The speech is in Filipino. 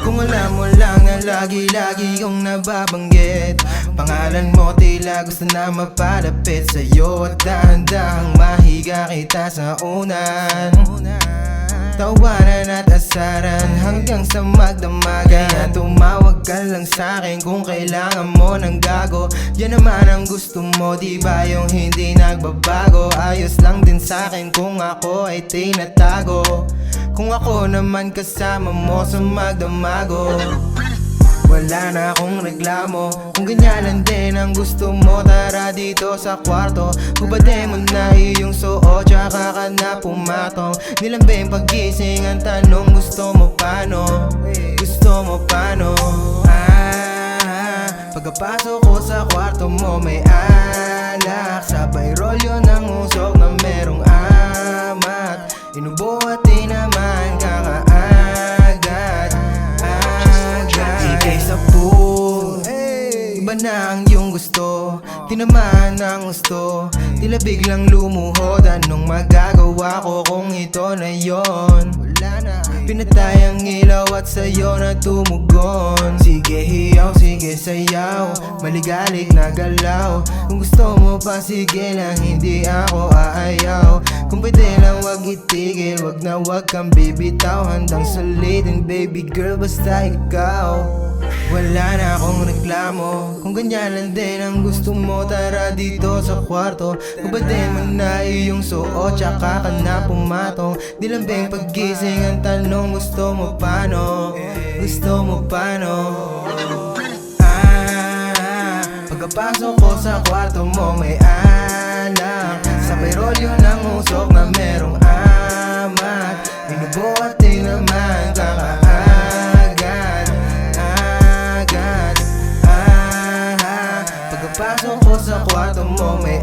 Kung alam mo lang na lagi-lagi kong nababanggit pangalan mo, tila gusto na mapalapit sa'yo at dahan-dahang mahiga kita sa unan. Tawanan at asaran hanggang sa magdamagan. Kaya tumawag ka lang sa'kin kung kailangan mo ng gago. Yan naman ang gusto mo, di ba yung hindi nagbabago? Ayos lang din sa'kin kung ako ay tinatago. Kung ako naman kasama mo sa magdamago, wala na akong reklamo. Kung ganyan lang din ang gusto mo, tara dito sa kwarto. Hubadin mo na iyong suot, tsaka ka na pumatong. Nilambing pagising ang tanong, gusto mo paano? Gusto mo paano? Pagkapasok ko sa kwarto mo may alak, sabay rolyo ng usok na merong amat. Inubo at di naman kakaagad. Ikay sa pool, iba na ang iyong gusto. Di naman ang gusto, tila biglang lumuhod. Anong magagawa ko kung ito na yon? Pinatay ang ilaw at sa'yo na tumugon. Sige hiyaw, sige sayaw, maligalig na galaw. Kung gusto mo pa sige lang, hindi ako aayaw. Kung pwede lang wag itigil, wag na wag kang bibitaw. Handang sulitin baby girl basta ikaw. Wala na akong reklamo, kung ganyan lang din ang gusto mo, tara dito sa kwarto. Hubadin mo na iyong suot, tsaka ka na pumatong. Dilambing pagising ang tanong, gusto mo paano? Gusto mo paano? Pagkapasok ko sa kwarto mo may alak, sabay rolyo ng usok na merong amat. Inubo at di naman kakaagad. Pagkapasok ko sa kwarto mo may